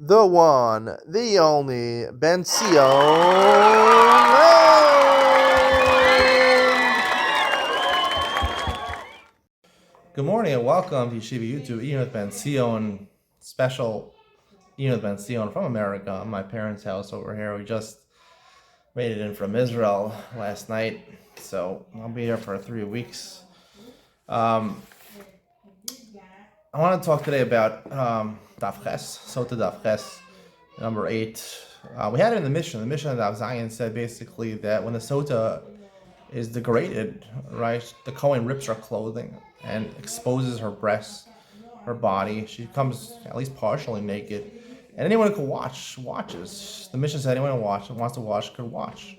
the one, the only Benzion. Good morning and welcome to Yeshiva YouTube. Iyun with Benzion, special Iyun with Benzion from America, my parents' house over here. We just made it in from Israel last night, so I'll be here for 3 weeks. I want to talk today about Daf Ches, Sotah Daf Ches, number 8. We had it in the Mishnah. The Mishnah of Daf Zayin said basically that when the Sotah is degraded, right, the Kohen rips her clothing and exposes her breasts, her body. She becomes at least partially naked. And anyone who can watches. The Mishnah said anyone who wants to watch could watch.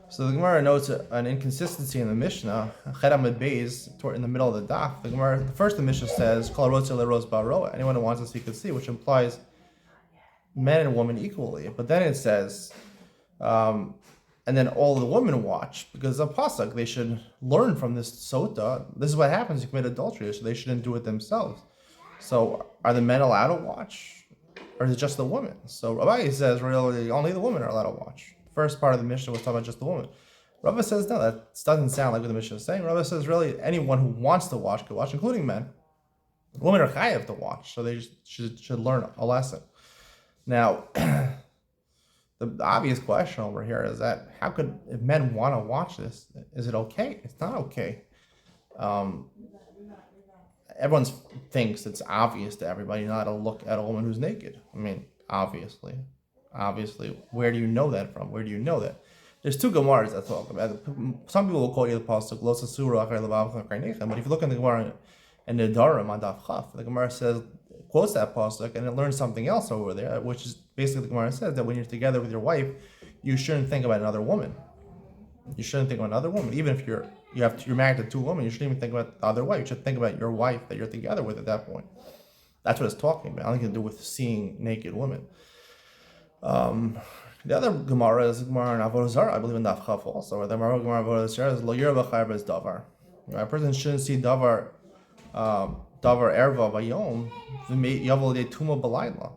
So the Gemara notes an inconsistency in the Mishnah. Cheramid Beis, in the middle of the daf, the Mishnah says, Kol rotze leros baroa. Anyone who wants to see could see, which implies men and women equally. But then it says, and then all the women watch, because of pasuk, they should learn from this sotah. This is what happens if you commit adultery, so they shouldn't do it themselves. So are the men allowed to watch, or is it just the women? So Rabbi says really only the women are allowed to watch. The first part of the Mishnah was talking about just the woman. Rabbi says no, that doesn't sound like what the Mishnah is saying. Rabbi says really anyone who wants to watch could watch, including men. Women are chayav to watch, so they should learn a lesson. Now, the obvious question over here is that if men want to watch this, is it okay? It's not okay. Everyone thinks it's obvious to everybody not to look at a woman who's naked. I mean, obviously, where do you know that from? Where do you know that? There's two Gemaras that talk about it. Some people will call you the pasuk Lo Sasura Achar Levav Chaynecha, but if you look in the Gemara and the Darim on Daf Chaf, the Gemara quotes that pasuk and it learns something else over there, which is basically the Gemara says that when you're together with your wife, you shouldn't think about another woman. You shouldn't think about another woman, even if you're married to two women. You shouldn't even think about the other wife. You should think about your wife that you're together with at that point. That's what it's talking about. Nothing to do with seeing naked women. The other Gemara is Gemara in Avodah Zarah, I believe in Daf Chaf also, where the Gemara Avodah Zarah is Lo Yirah V'Chayr is Davar. A person shouldn't see Davar Erva Vayom Yavel De Tuma B'Layla.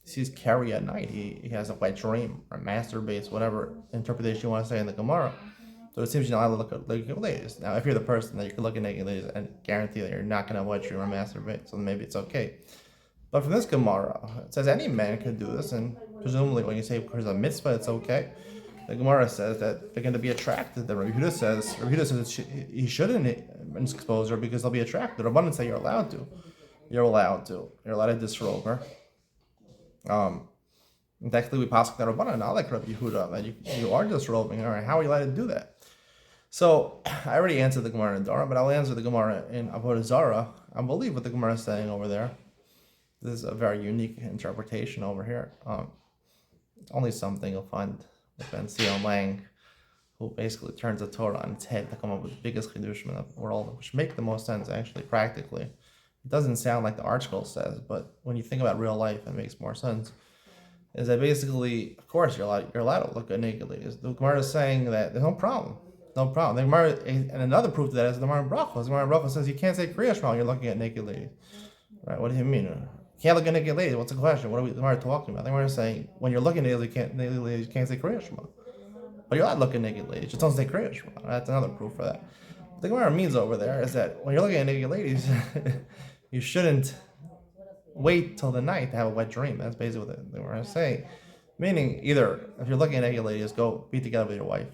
He sees carry at night. He has a wet dream or masturbates, whatever interpretation you want to say in the Gemara. So it seems you're not allowed to look at naked ladies. Now, if you're the person that you can look at naked ladies and guarantee that you're not going to wet dream or masturbate, so maybe it's okay. But from this Gemara, it says any man could do this, and presumably when you say there's a mitzvah, it's okay. The Gemara says that they're going to be attracted. The Rabbi Yehuda says he shouldn't expose her because they'll be attracted. The Rabbanan say you're allowed to. You're allowed to disrobe her. Actually, we pass that Rabbanan, not like Rabbi Yehuda, that you are disrobing her. How are you allowed to do that? So I already answered the Gemara in Dara, but I'll answer the Gemara in Avodah Zarah. I believe what the Gemara is saying over there. This is a very unique interpretation over here. Only something you'll find with Benzion Lang, who basically turns the Torah on its head to come up with the biggest chidushim in the world, which make the most sense actually practically. It doesn't sound like the article says, but when you think about real life, it makes more sense. Is that basically, of course, you're allowed to look at naked ladies. The Gemara is saying that there's no problem. The Gemara, and another proof to that is the Gemara in Brachos. The Gemara in Brachos says you can't say Kriya Shema when you're looking at naked ladies. Right? What do you mean? You can't look at naked ladies. What's the question? What are the Gemara talking about? The Gemara is saying when you're looking at naked ladies, you can't say Kriya Shema. But you're allowed to look at naked ladies. Just don't say Kriya Shema. That's another proof for that. What the Gemara means over there is that when you're looking at naked ladies, you shouldn't wait till the night to have a wet dream. That's basically what the Gemara is saying. Meaning, either if you're looking at naked ladies, go be together with your wife,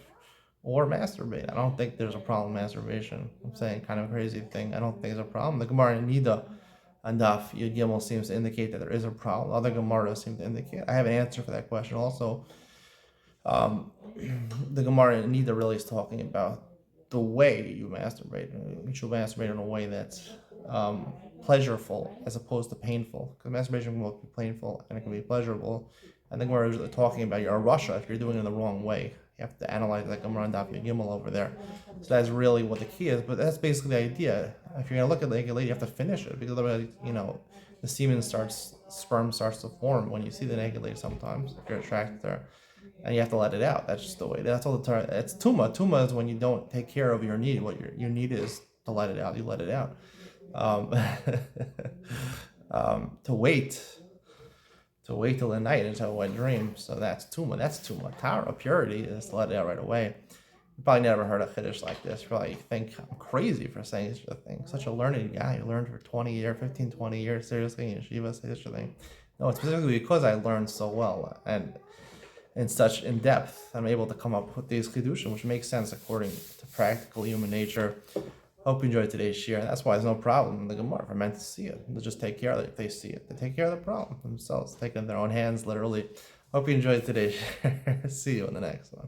or masturbate. I don't think there's a problem with masturbation. I'm saying kind of a crazy thing. I don't think there's a problem. The Gemara in Nida and Daf Yud Gimel seems to indicate that there is a problem. Other Gemaras seem to indicate. I have an answer for that question also. The Gemara in Nida really is talking about the way you masturbate. You should masturbate in a way that's pleasurable as opposed to painful. Because masturbation can both be painful and it can be pleasurable. I think we're talking about your Russia if you're doing it in the wrong way. You have to analyze like Gemara and Daf Yud Gimel over there. So that's really what the key is. But that's basically the idea. If you're gonna look at the naked lady, you have to finish it because otherwise, the sperm starts to form when you see the naked lady. Sometimes if you're attracted to her, and you have to let it out. That's just the way. That's all the time. It's tuma. Tuma is when you don't take care of your need. What your need is to let it out. You let it out. To wait to wait till the night until a wet dream. So that's tuma. That's tuma. Tara, purity is to let it out right away. You probably never heard a chiddush like this. You probably think I'm crazy for saying such a thing. Such a learned guy. You learned for 20 years, 15, 20 years, seriously, in yeshiva, say such a thing. No, it's specifically because I learned so well and in such in depth, I'm able to come up with these chidushim, which makes sense according to practical human nature. Hope you enjoyed today's share. That's why there's no problem in the Gemara for men to see it. They'll just take care of it if they see it. They take care of the problem themselves, take it in their own hands, literally. Hope you enjoyed today's share. See you in the next one.